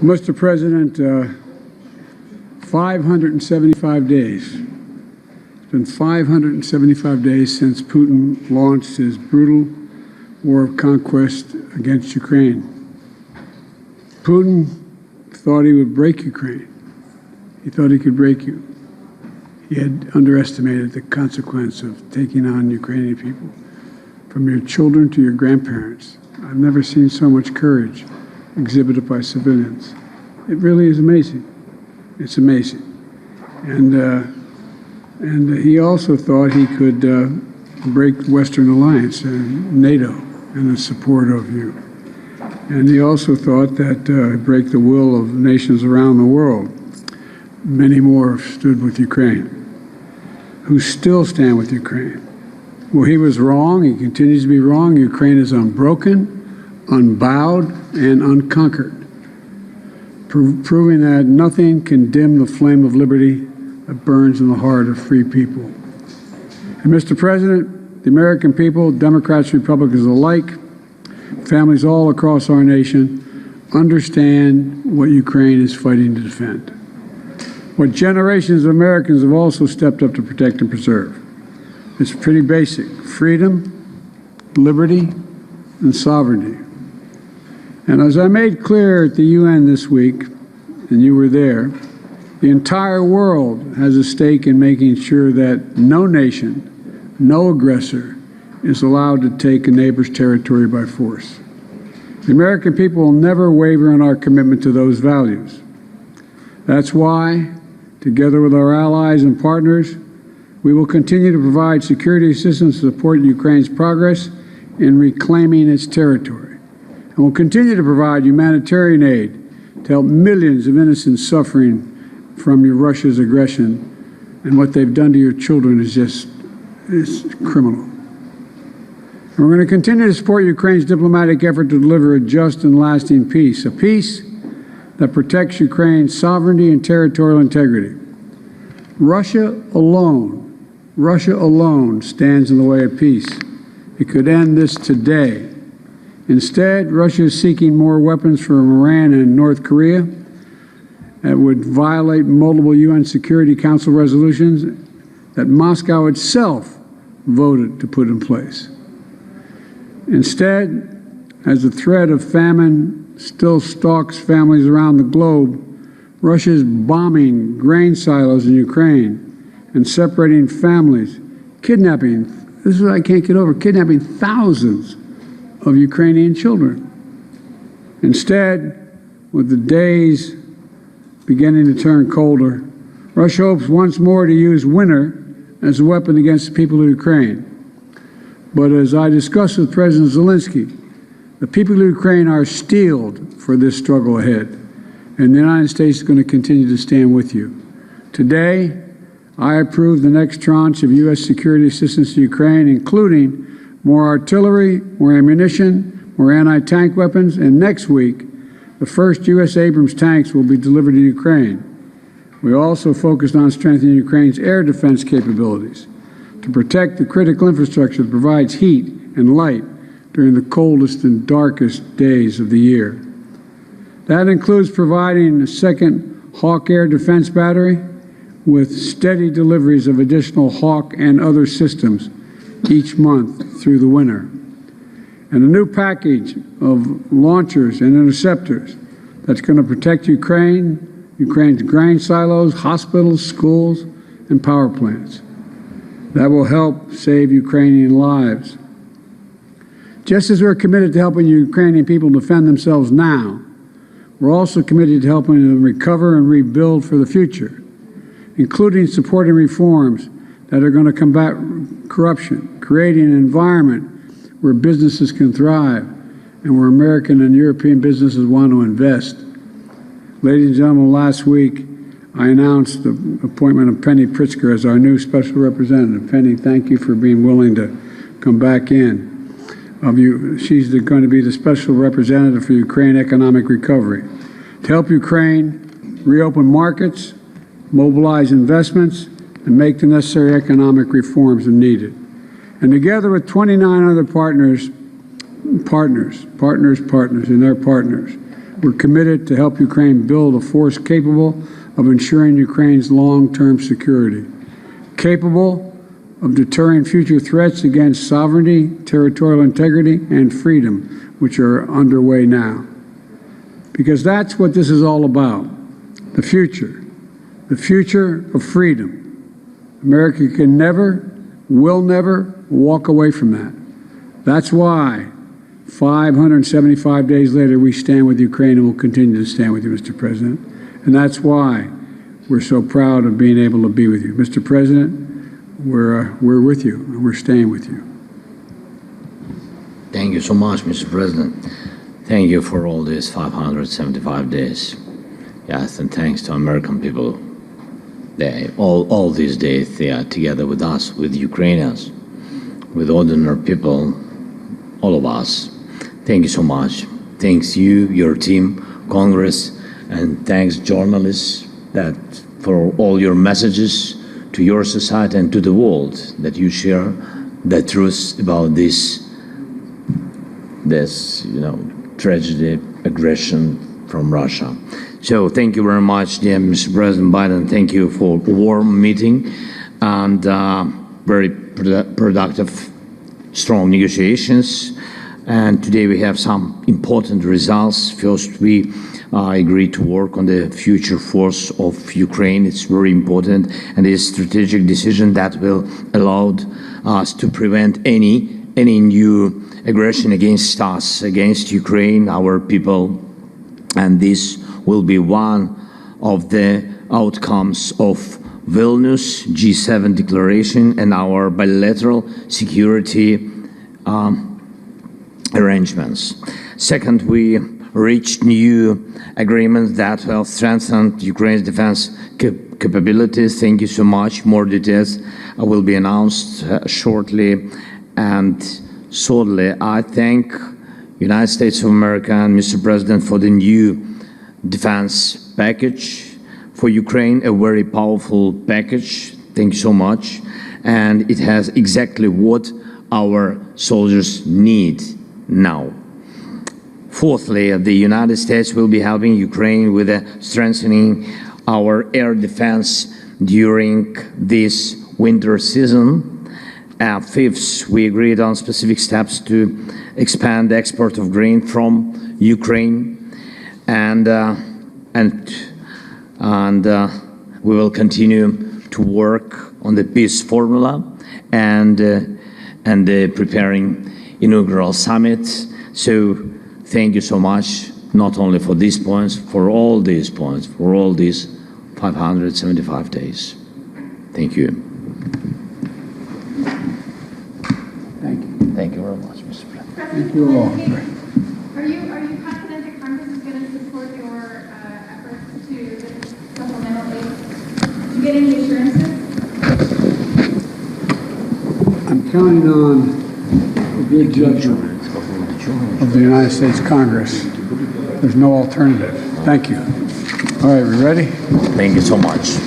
Mr. President, 575 days. It's been 575 days since Putin launched his brutal war of conquest against Ukraine. Putin thought he would break Ukraine. He thought he could break you. He had underestimated the consequence of taking on Ukrainian people, from your children to your grandparents. I've never seen so much courage exhibited by civilians. It really is amazing. It's amazing. And he also thought he could break the Western Alliance and NATO and the support of you. And he also thought that break the will of nations around the world. Many more have stood with Ukraine, who still stand with Ukraine. Well, he was wrong. He continues to be wrong. Ukraine is unbroken, unbowed, and unconquered, proving that nothing can dim the flame of liberty that burns in the heart of free people. And Mr. President, the American people, Democrats, Republicans alike, families all across our nation understand what Ukraine is fighting to defend, what generations of Americans have also stepped up to protect and preserve. It's pretty basic: freedom, liberty, and sovereignty. And as I made clear at the UN this week, and you were there, the entire world has a stake in making sure that no nation, no aggressor, is allowed to take a neighbor's territory by force. The American people will never waver in our commitment to those values. That's why, together with our allies and partners, we will continue to provide security assistance to support Ukraine's progress in reclaiming its territory. And we'll continue to provide humanitarian aid to help millions of innocents suffering from Russia's aggression. And what they've done to your children is criminal. And we're going to continue to support Ukraine's diplomatic effort to deliver a just and lasting peace, a peace that protects Ukraine's sovereignty and territorial integrity. Russia alone stands in the way of peace. It could end this today. Instead, Russia is seeking more weapons from Iran and North Korea that would violate multiple UN Security Council resolutions that Moscow itself voted to put in place. Instead, as the threat of famine still stalks families around the globe, Russia is bombing grain silos in Ukraine and separating families, kidnapping, this is what I can't get over, kidnapping thousands of Ukrainian children. Instead, with the days beginning to turn colder, Russia hopes once more to use winter as a weapon against the people of Ukraine. But as I discussed with President Zelensky, the people of Ukraine are steeled for this struggle ahead, and the United States is going to continue to stand with you. Today, I approve the next tranche of U.S. security assistance to Ukraine, including more artillery, more ammunition, more anti-tank weapons, and next week, the first U.S. Abrams tanks will be delivered to Ukraine. We also focused on strengthening Ukraine's air defense capabilities to protect the critical infrastructure that provides heat and light during the coldest and darkest days of the year. That includes providing a second Hawk air defense battery with steady deliveries of additional Hawk and other systems each month through the winter, and a new package of launchers and interceptors that's going to protect Ukraine's grain silos, hospitals, schools, and power plants. That will help save Ukrainian lives. Just as we're committed to helping Ukrainian people defend themselves now, we're also committed to helping them recover and rebuild for the future, including supporting reforms that are going to combat corruption, creating an environment where businesses can thrive and where American and European businesses want to invest. Ladies and gentlemen, last week I announced the appointment of Penny Pritzker as our new special representative. Penny, thank you for being willing to come back in. She's going to be the special representative for Ukraine economic recovery, to help Ukraine reopen markets, mobilize investments, and make the necessary economic reforms when needed. And together with 29 other partners, and their partners, We're committed to help Ukraine build a force capable of ensuring Ukraine's long-term security, capable of deterring future threats against sovereignty, territorial integrity, and freedom, which are underway now. Because that's what this is all about, the future of freedom. America can never, will never walk away from that. That's why 575 days later, we stand with Ukraine and will continue to stand with you, Mr. President. And that's why we're so proud of being able to be with you. Mr. President, we're with you, and we're staying with you. Thank you so much, Mr. President. Thank you for all these 575 days. Yes, and thanks to American people. All these days, they are together with us, with Ukrainians, with ordinary people, all of us. Thank you so much. Thanks you, your team, Congress, and thanks journalists for all your messages to your society and to the world, that you share the truth about this tragedy, aggression from Russia. So thank you very much, dear Mr. President Biden. Thank you for a warm meeting and very productive, strong negotiations. And today we have some important results. First, we agreed to work on the future force of Ukraine. It's very important, and it's a strategic decision that will allow us to prevent any new aggression against us, against Ukraine, our people. And this will be one of the outcomes of Vilnius G7 declaration and our bilateral security arrangements. Second, we reached new agreements that will strengthen Ukraine's defense capabilities. Thank you so much. More details will be announced shortly. And thirdly, I thank United States of America and Mr. President for the new defense package for Ukraine, a very powerful package. Thank you so much. And it has exactly what our soldiers need now. Fourthly, the United States will be helping Ukraine with strengthening our air defense during this winter season. Fifth, we agreed on specific steps to expand the export of grain from Ukraine, and we will continue to work on the peace formula and preparing inaugural summit. So thank you so much, not only for these points, for all these points, for all these 575 days. Thank you. Thank you. Thank you very much, Mr. President. Thank you all. Are you confident that Congress is going to support your efforts to supplemental aid? Did you get any assurances? I'm counting on the good judgment of the United States Congress. There's no alternative. Thank you. All right, we ready? Thank you so much.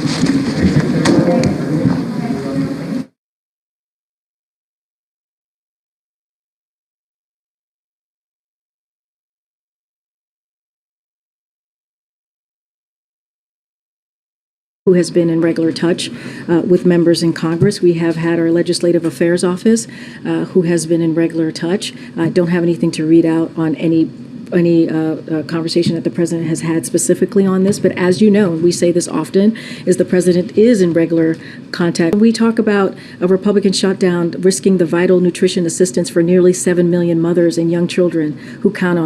Who has been in regular touch with members in Congress. We have had our Legislative Affairs Office who has been in regular touch. I don't have anything to read out on any conversation that the president has had specifically on this, but as you know, and we say this often, is the president is in regular contact. We talk about a Republican shutdown risking the vital nutrition assistance for nearly 7 million mothers and young children who count on